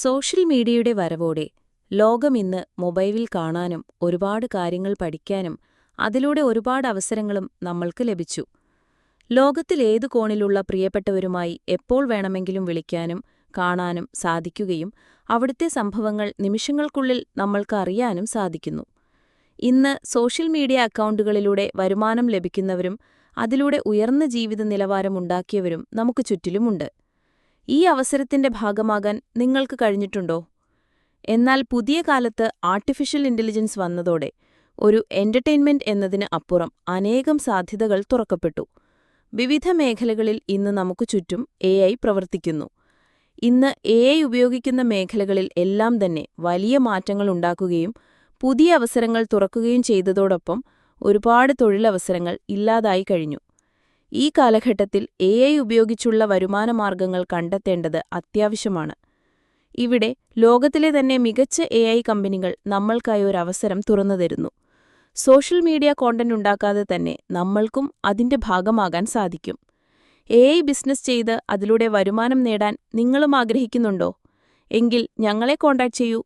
Social മീഡിയയുടെ വരവോടെ ലോകം ഇന്ന് മൊബൈലിൽ കാണാനും ഒരുപാട് കാര്യങ്ങൾ പഠിക്കാനും അതിലൂടെ ഒരുപാട് അവസരങ്ങളും നമ്മൾക്ക് ലഭിച്ചു. ലോകത്തിലേതു കോണിലുള്ള പ്രിയപ്പെട്ടവരുമായി എപ്പോൾ വേണമെങ്കിലും വിളിക്കാനും കാണാനും സാധിക്കുകയും അവിടുത്തെ സംഭവങ്ങൾ നിമിഷങ്ങൾക്കുള്ളിൽ നമ്മൾക്ക് അറിയാനും സാധിക്കുന്നു. ഇന്ന് സോഷ്യൽ മീഡിയ അക്കൗണ്ടുകളിലൂടെ വരുമാനം ലഭിക്കുന്നവരും അതിലൂടെ ഉയർന്ന ജീവിത നിലവാരമുണ്ടാക്കിയവരും നമുക്ക് ചുറ്റിലുമുണ്ട്. ഈ അവസരത്തിന്റെ ഭാഗമാകാൻ നിങ്ങൾക്ക് കഴിഞ്ഞിട്ടുണ്ടോ? എന്നാൽ പുതിയ കാലത്ത് ആർട്ടിഫിഷ്യൽ ഇന്റലിജൻസ് വന്നതോടെ ഒരു എന്റർടൈൻമെന്റ് എന്നതിന് അപ്പുറം അനേകം സാധ്യതകൾ തുറക്കപ്പെട്ടു. വിവിധ മേഖലകളിൽ ഇന്ന് നമുക്ക് ചുറ്റും AI പ്രവർത്തിക്കുന്നു. ഇന്ന് AI ഉപയോഗിക്കുന്ന മേഖലകളിൽ എല്ലാം തന്നെ വലിയ മാറ്റങ്ങൾ ഉണ്ടാക്കുകയും പുതിയ അവസരങ്ങൾ തുറക്കുകയും ചെയ്തതോടൊപ്പം ഒരുപാട് തൊഴിലവസരങ്ങൾ ഇല്ലാതായി കഴിഞ്ഞു. ഈ കാലഘട്ടത്തിൽ AI ഉപയോഗിച്ചുള്ള വരുമാനമാർഗങ്ങൾ കണ്ടെത്തേണ്ടത് അത്യാവശ്യമാണ്. ഇവിടെ ലോകത്തിലെ തന്നെ മികച്ച AI കമ്പനികൾ നമ്മൾക്കായി ഒരു അവസരം തുറന്നുതരുന്നു. സോഷ്യൽ മീഡിയ കോണ്ടന്റ് ഉണ്ടാക്കാതെ തന്നെ നമ്മൾക്കും അതിന്റെ ഭാഗമാകാൻ സാധിക്കും. AI ബിസിനസ് ചെയ്ത് അതിലൂടെ വരുമാനം നേടാൻ നിങ്ങളും ആഗ്രഹിക്കുന്നുണ്ടോ? എങ്കിൽ ഞങ്ങളെ കോൺടാക്ട് ചെയ്യൂ.